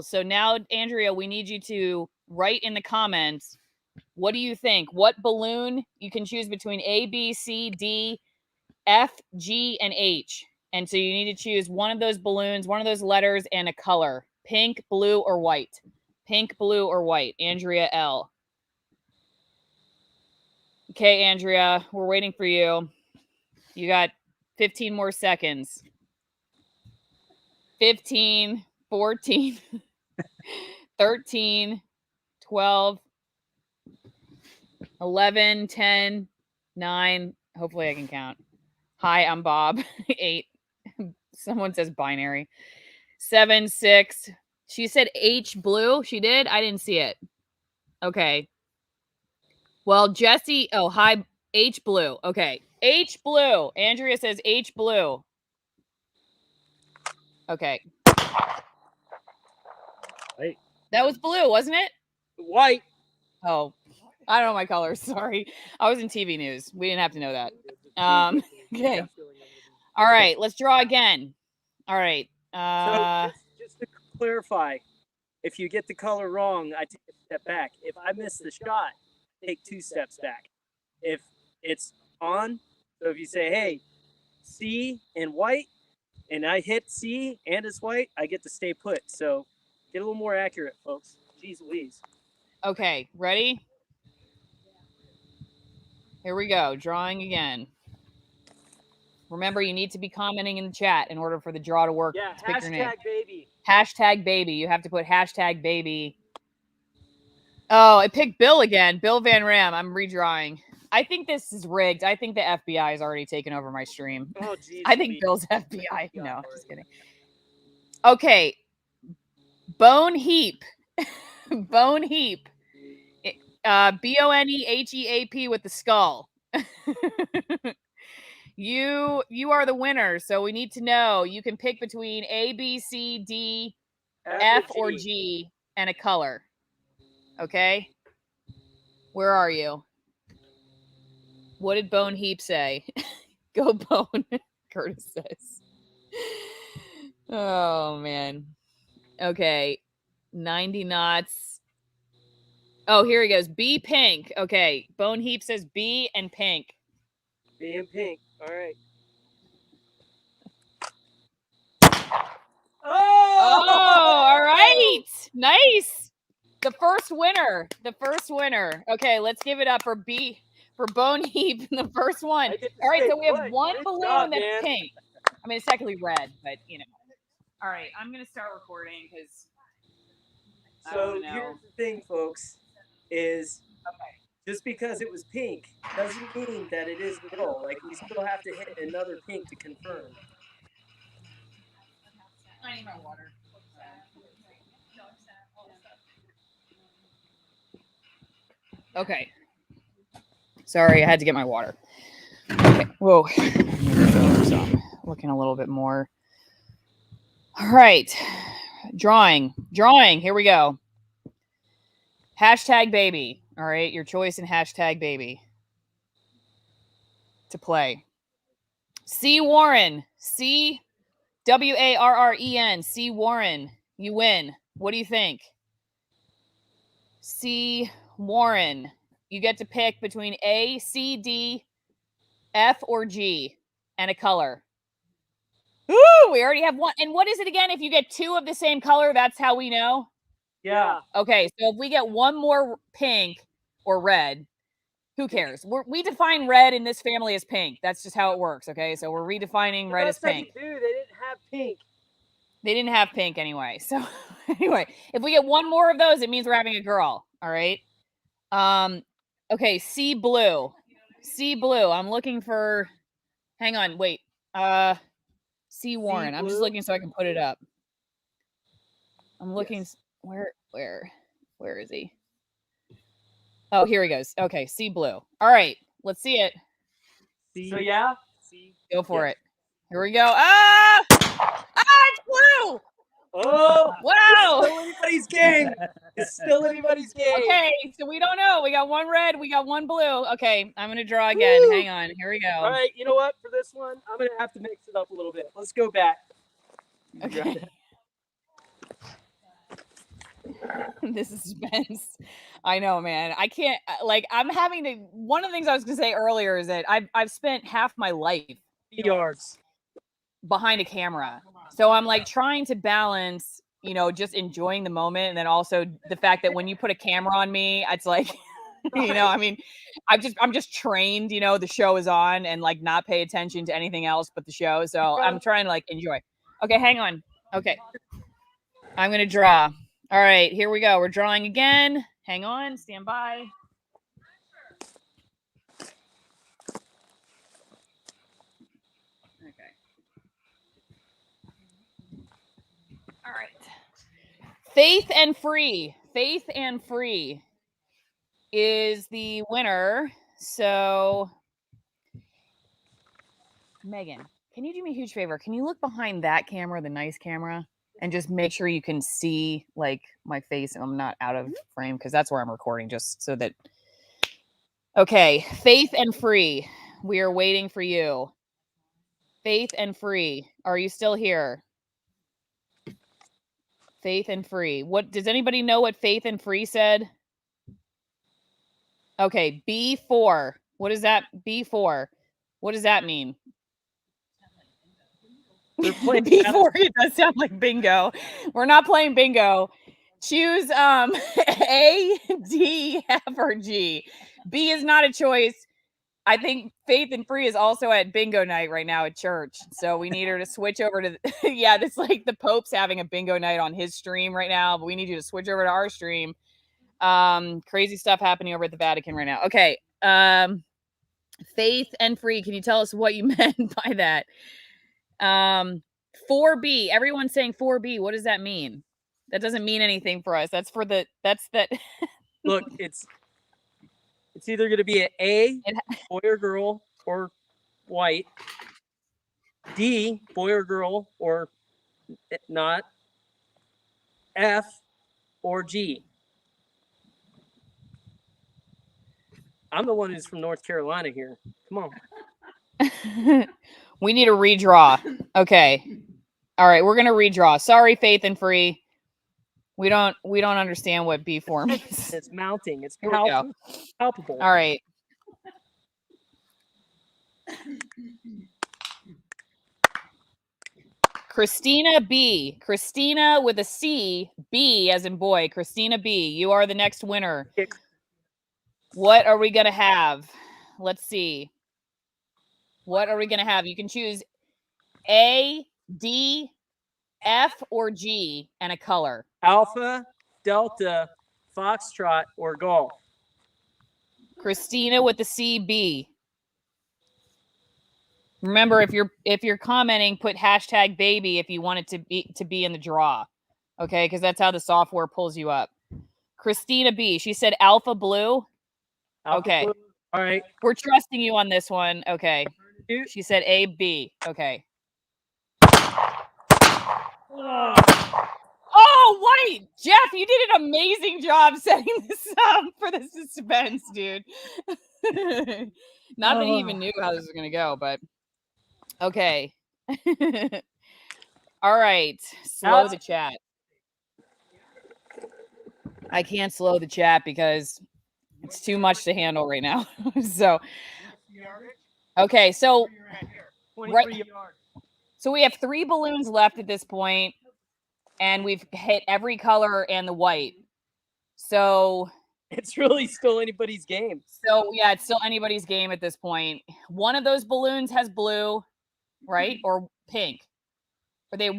[SPEAKER 3] So now, Andrea, we need you to write in the comments. What do you think? What balloon? You can choose between A, B, C, D, F, G, and H. And so you need to choose one of those balloons, one of those letters, and a color. Pink, blue, or white. Pink, blue, or white. Andrea L. Okay, Andrea, we're waiting for you. You got 15 more seconds. 15, 14, 13, 12, 11, 10, 9. Hopefully I can count. Hi, I'm Bob. 8. Someone says binary. 7, 6, She said H blue. She did? I didn't see it. Okay. Well, Jesse, oh, hi, H blue. Okay. H blue. Andrea says H blue. Okay.
[SPEAKER 1] Right.
[SPEAKER 3] That was blue, wasn't it?
[SPEAKER 1] White.
[SPEAKER 3] Oh, I don't know my colors. Sorry. I was in TV news. We didn't have to know that. Okay. All right. Let's draw again. All right.
[SPEAKER 1] So just to clarify, if you get the color wrong, I take a step back. If I miss the shot, take 2 steps back. If it's on, so if you say, hey, C and white, and I hit C and it's white, I get to stay put. So get a little more accurate, folks. Jeez Louise.
[SPEAKER 3] Okay. Ready? Here we go. Drawing again. Remember, you need to be commenting in the chat in order for the draw to work.
[SPEAKER 1] Yeah,
[SPEAKER 3] To pick your name.
[SPEAKER 1] hashtag baby.
[SPEAKER 3] Hashtag baby. You have to put hashtag baby. Oh, I picked Bill again. Bill Van Ram. I'm redrawing. I think this is rigged. I think the FBI has already taken over my stream.
[SPEAKER 1] Oh, geez.
[SPEAKER 3] I think Bill's FBI. No, just kidding. Okay. Bone Heap. Bone Heap. BONEHEAP with the skull. You are the winner, so we need to know. You can pick between A, B, C, D, F, or G, and a color. Okay? Where are you? What did Bone Heap say? Go Bone, Curtis says. Oh, man. Okay. 90 knots. Oh, here he goes. B pink. Okay. Bone Heap says B and pink.
[SPEAKER 1] B and pink. All right.
[SPEAKER 3] Oh, all right. Nice. The first winner. The first winner. Okay, let's give it up for B, for Bone Heap, the first one. All right, so we have one balloon that's pink. I mean, it's technically red, but you know. All right, I'm going to start recording because.
[SPEAKER 1] So here's the thing, folks, is just because it was pink doesn't mean that it is middle. Like, we still have to hit another pink to confirm.
[SPEAKER 3] I need my water. Okay. Sorry, I had to get my water. Okay. Whoa. So I'm looking a little bit more. All right. Drawing. Here we go. Hashtag baby. All right. Your choice in hashtag baby to play. C. Warren. C. WARREN. C. Warren. You win. What do you think? C. Warren. You get to pick between A, C, D, F, or G, and a color. Ooh, we already have one. And what is it again? If you get 2 of the same color, that's how we know?
[SPEAKER 1] Yeah.
[SPEAKER 3] Okay, so if we get one more pink or red, who cares? We define red in this family as pink. That's just how it works, okay? So we're redefining red as pink.
[SPEAKER 1] Dude, they didn't have pink.
[SPEAKER 3] They didn't have pink anyway. So anyway, if we get one more of those, it means we're having a girl. All right. Okay, C blue. C blue. I'm looking for. Hang on, wait. C Warren. I'm just looking so I can put it up. I'm looking. Yes. Where is he? Oh, here he goes. Okay, C blue. All right, let's see it.
[SPEAKER 1] So yeah.
[SPEAKER 3] Go for it. Here we go. Ah! It's blue.
[SPEAKER 1] Oh,
[SPEAKER 3] wow!
[SPEAKER 1] It's still anybody's game. It's still anybody's game.
[SPEAKER 3] Okay, so we don't know. We got one red. We got one blue. Okay, I'm gonna draw again. Woo! Hang on. Here we go.
[SPEAKER 1] All right. You know what? For this one, I'm gonna have to mix it up a little bit. Let's go back.
[SPEAKER 3] Okay. This is suspense. I know, man. I can't. Like, I'm having to. One of the things I was gonna say earlier is that I've spent half my life
[SPEAKER 1] yards
[SPEAKER 3] behind a camera. So I'm like trying to balance, you know, just enjoying the moment. And then also the fact that when you put a camera on me, it's like, you know, I mean, I'm just trained, you know, the show is on and like not pay attention to anything else but the show. So I'm trying to like enjoy. Okay, hang on. Okay. I'm going to draw. All right, here we go. We're drawing again. Hang on. Stand by. All right. Faith and Free. Faith and Free is the winner. So, Megan, can you do me a huge favor? Can you look behind that camera, the nice camera, and just make sure you can see like my face and I'm not out of frame because that's where I'm recording, just so that. Okay, Faith and Free. We are waiting for you. Faith and Free. Are you still here? Faith and Free. What does anybody know what Faith and Free said? Okay, B4. What is that? B4. What does that mean?
[SPEAKER 1] We're playing
[SPEAKER 3] B4. It does sound like bingo. We're not playing bingo. Choose A, D, F, or G. B is not a choice. I think Faith and Free is also at bingo night right now at church. So we need her to switch over to yeah, it's like the Pope's having a bingo night on his stream right now, but we need you to switch over to our stream. Crazy stuff happening over at the Vatican right now. Okay. Faith and Free. Can you tell us what you meant by that? 4B. Everyone's saying 4B. What does that mean? That doesn't mean anything for us. That's for the
[SPEAKER 1] Look, it's either going to be an A, boy or girl, or white. D, boy or girl, or not. F, or G. I'm the one who's from North Carolina here. Come on.
[SPEAKER 3] We need a redraw. Okay. All right, we're gonna redraw. Sorry, Faith and Free. We don't understand what B4 means.
[SPEAKER 1] It's mounting. It's
[SPEAKER 3] Here we go.
[SPEAKER 1] palpable.
[SPEAKER 3] All right. Christina B. Christina with a C. B as in boy. Christina B. You are the next winner. What are we gonna have? Let's see. What are we gonna have? You can choose A, D, F, or G, and a color.
[SPEAKER 1] Alpha, Delta, Foxtrot, or Golf.
[SPEAKER 3] Christina with the CB. Remember, if you're commenting, put hashtag baby if you want it to be in the draw. Okay, because that's how the software pulls you up. Christina B. She said alpha blue. Okay.
[SPEAKER 1] Blue. All right.
[SPEAKER 3] We're trusting you on this one. Okay. She said A, B. Okay. Oh, white! Jeff, you did an amazing job setting this up for the suspense, dude. Not that he even knew how this was going to go, but okay. All right. Slow the chat. I can't slow the chat because it's too much to handle right now. So, okay. So, right, so we have 3 balloons left at this point, and we've hit every color and the white. So
[SPEAKER 1] it's really still anybody's game.
[SPEAKER 3] So yeah, it's still anybody's game at this point. One of those balloons has blue, right? Or pink.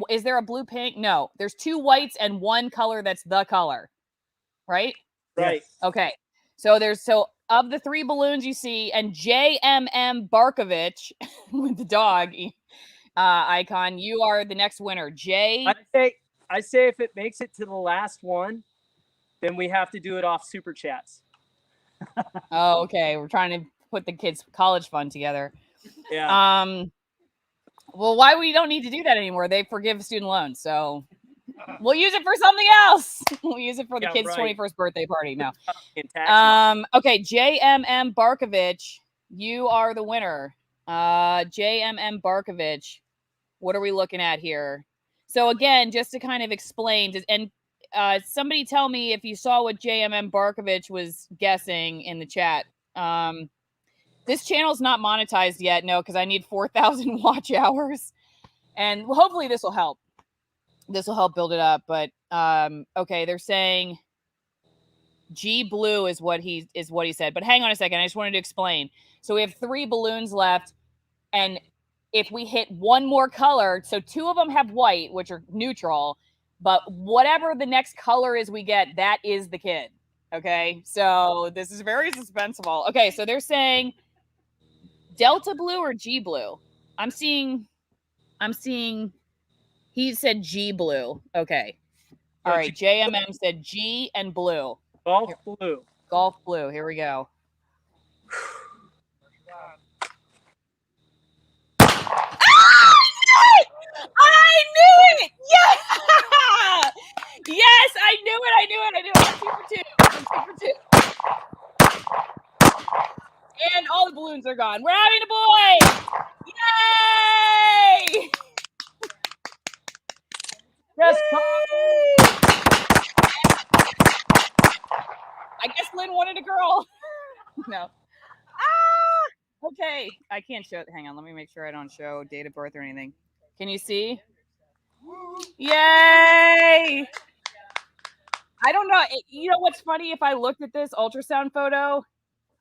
[SPEAKER 3] Is there a blue pink? No. There's 2 whites and 1 color that's the color. Right?
[SPEAKER 1] Right.
[SPEAKER 3] Okay. So of the 3 balloons you see, and JMM Barkovich with the dog icon, you are the next winner.
[SPEAKER 1] I say if it makes it to the last one, then we have to do it off super chats.
[SPEAKER 3] Oh, okay. We're trying to put the kids' college fund together.
[SPEAKER 1] Yeah.
[SPEAKER 3] Well, why we don't need to do that anymore? They forgive student loans, so we'll use it for something else. We'll use it for the kids' 21st birthday party. No. Okay, JMM Barkovich, you are the winner. JMM Barkovich, what are we looking at here? So again, just to kind of explain, and somebody tell me if you saw what JMM Barkovich was guessing in the chat. This channel's not monetized yet, no, because I need 4,000 watch hours, and hopefully this will help. This will help build it up. But okay, they're saying G blue is what he said. But hang on a second, I just wanted to explain. So we have 3 balloons left, and if we hit 1 more color, so 2 of them have white, which are neutral, but whatever the next color is we get, that is the kid. Okay, so this is very suspenseful. Okay, so they're saying Delta blue or G blue? I'm seeing he said G blue. Okay. All right, JMM said G and blue.
[SPEAKER 1] Golf blue.
[SPEAKER 3] Golf blue. Here we go. I knew it! Yeah! Yes, I knew it. I knew it. I knew it. I'm 2 for 2. I'm 2 for 2. And all the balloons are gone. We're having a boy! Yay!
[SPEAKER 1] Yes,
[SPEAKER 3] Yay! I guess Lynn wanted a girl. No. Ah! Okay. I can't show it. Hang on. Let me make sure I don't show date of birth or anything. Can you see? Yay! I don't know. You know what's funny? If I looked at this ultrasound photo,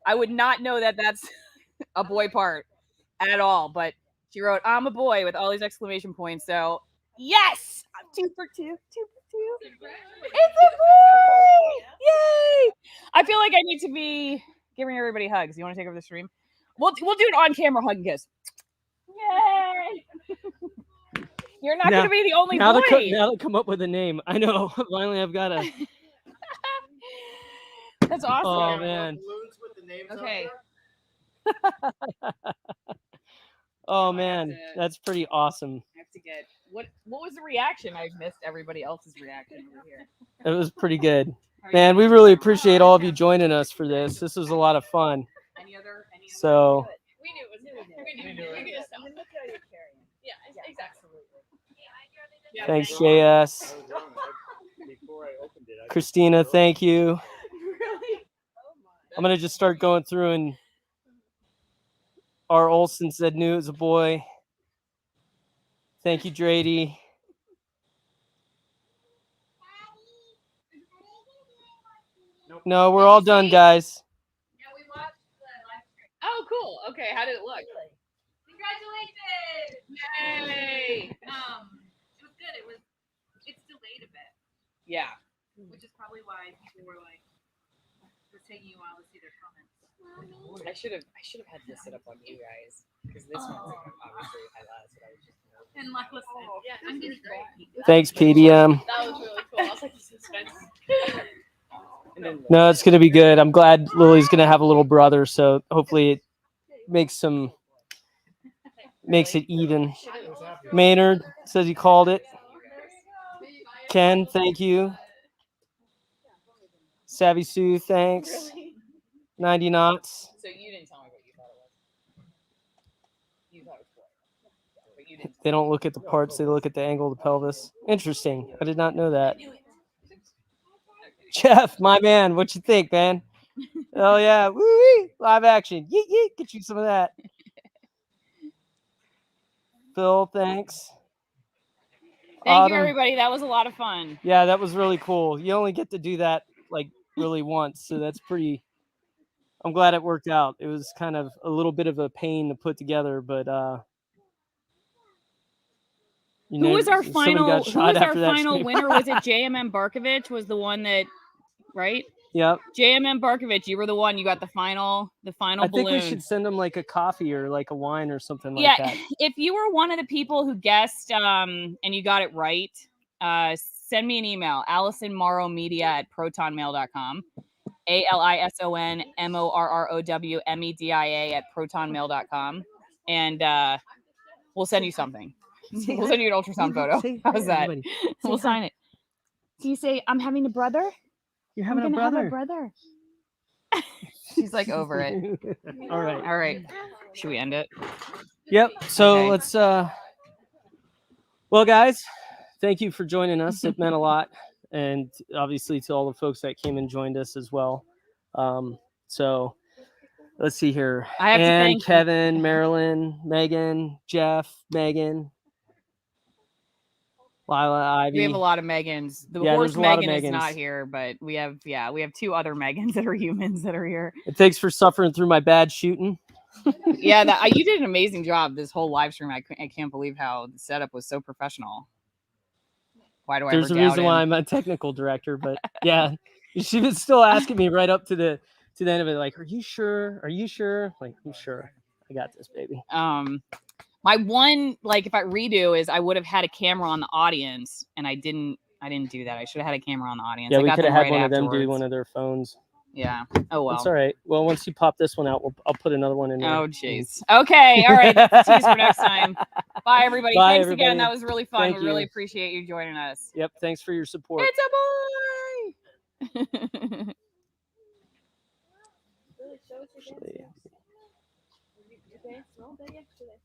[SPEAKER 3] I would not know that that's a boy part at all. But she wrote, "I'm a boy" with all these exclamation points. So, yes! I'm 2 for 2. 2 for 2. It's a boy! Yay! I feel like I need to be giving everybody hugs. You want to take over the stream? We'll do an on-camera hug and kiss. Yay! You're not going to be the only boy.
[SPEAKER 2] Now to come up with a name. I know. Finally, I've got a.
[SPEAKER 3] That's awesome.
[SPEAKER 2] Oh man.
[SPEAKER 3] Okay.
[SPEAKER 2] Oh man, that's pretty awesome.
[SPEAKER 3] I have to get what was the reaction? I missed everybody else's reaction over here.
[SPEAKER 2] It was pretty good. Man, we really appreciate all of you joining us for this. This was a lot of fun.
[SPEAKER 3] Any other
[SPEAKER 2] So
[SPEAKER 5] We knew it was good. We knew it. We could just tell. Look how you're carrying. Yeah, exactly.
[SPEAKER 2] thanks, JS. Christina, thank you. I'm gonna just start going through, and R. Olson said knew it was a boy. Thank you, Drady. No, we're all done, guys.
[SPEAKER 4] Yeah, we watched the live stream.
[SPEAKER 3] Oh, cool. Okay, how did it look?
[SPEAKER 4] Congratulations!
[SPEAKER 3] Yay!
[SPEAKER 4] It was good. It's delayed a bit,
[SPEAKER 3] Yeah.
[SPEAKER 4] which is probably why people were like, it's taking you a while to see their comments.
[SPEAKER 3] I should have had this set up on you guys because this one's obviously that's what I was just.
[SPEAKER 4] And like, listen, yeah, I'm getting great.
[SPEAKER 2] Thanks, PDM.
[SPEAKER 5] That was really cool. I was like, suspense.
[SPEAKER 2] No, it's gonna be good. I'm glad Lily's gonna have a little brother, so hopefully it makes it even. Maynard says he called it. Ken, thank you. Savvy Sue, thanks. 90 knots.
[SPEAKER 3] So you didn't tell me what you thought it was. You thought it was boy, but you didn't.
[SPEAKER 2] They don't look at the parts, they look at the angle of the pelvis. Interesting. I did not know that. Jeff, my man, what you think, man? Oh yeah, woo-wee, live action. Yeet, yeet, get you some of that. Phil, thanks.
[SPEAKER 3] Thank you, everybody. That was a lot of fun.
[SPEAKER 2] Yeah, that was really cool. You only get to do that like really once, so that's pretty. I'm glad it worked out. It was kind of a little bit of a pain to put together, but
[SPEAKER 3] Who was our final
[SPEAKER 2] stream.
[SPEAKER 3] winner? Was it JMM Barkovich? Was the one that, right?
[SPEAKER 2] Yep.
[SPEAKER 3] JMM Barkovich, you were the one. You got the final
[SPEAKER 2] I
[SPEAKER 3] balloon.
[SPEAKER 2] think we should send them like a coffee or like a wine or something like
[SPEAKER 3] Yeah,
[SPEAKER 2] that.
[SPEAKER 3] if you were one of the people who guessed and you got it right, send me an email, AlisonMorrowMedia@protonmail.com. AlisonMorrowmedia@protonmail.com. And we'll send you something. We'll send you an ultrasound photo. How's that? We'll sign it. Do you say, "I'm having a brother"?
[SPEAKER 2] You're having a brother.
[SPEAKER 3] She's like over it.
[SPEAKER 2] All right.
[SPEAKER 3] All right. Should we end it?
[SPEAKER 2] Yep. So
[SPEAKER 3] Okay.
[SPEAKER 2] let's well guys, thank you for joining us. It meant a lot. And obviously to all the folks that came and joined us as well. So let's see here.
[SPEAKER 3] I have to
[SPEAKER 2] Ann,
[SPEAKER 3] thank
[SPEAKER 2] Kevin, Marilyn, Megan, Jeff, Megan, Lila, Ivy.
[SPEAKER 3] We have a lot of Megans. The
[SPEAKER 2] Yeah,
[SPEAKER 3] horse
[SPEAKER 2] there's a lot of
[SPEAKER 3] Megan is not
[SPEAKER 2] Megans.
[SPEAKER 3] here, but we have 2 other Megans that are humans that are here.
[SPEAKER 2] And thanks for suffering through my bad shooting.
[SPEAKER 3] Yeah, you did an amazing job this whole live stream. I can't believe how the setup was so professional. Why do I
[SPEAKER 2] There's a
[SPEAKER 3] ever doubt
[SPEAKER 2] reason why I'm a technical director, but yeah, she was still asking me right up to the end of it, like, "Are you sure? Are you sure?" Like, "I'm sure. I got this, baby."
[SPEAKER 3] My one, like, if I redo is I would have had a camera on the audience, and I didn't I didn't do that. I should have had a camera on the audience.
[SPEAKER 2] Yeah,
[SPEAKER 3] I
[SPEAKER 2] we
[SPEAKER 3] got
[SPEAKER 2] could
[SPEAKER 3] them
[SPEAKER 2] have had
[SPEAKER 3] right
[SPEAKER 2] one of them do
[SPEAKER 3] afterwards.
[SPEAKER 2] one of their phones.
[SPEAKER 3] Yeah. Oh well.
[SPEAKER 2] That's all right. Well, once you pop this one out, I'll put another one in there.
[SPEAKER 3] Oh jeez. Okay. All right. That's a tease for next time. Bye everybody.
[SPEAKER 2] Bye,
[SPEAKER 3] Thanks
[SPEAKER 2] everybody.
[SPEAKER 3] again. That was really fun.
[SPEAKER 2] Thank
[SPEAKER 3] We really
[SPEAKER 2] you.
[SPEAKER 3] appreciate you joining us.
[SPEAKER 2] Yep. Thanks for your support.
[SPEAKER 3] It's a boy.
[SPEAKER 5] Really show us your
[SPEAKER 2] Actually,
[SPEAKER 5] dance moves. You danced all day yesterday.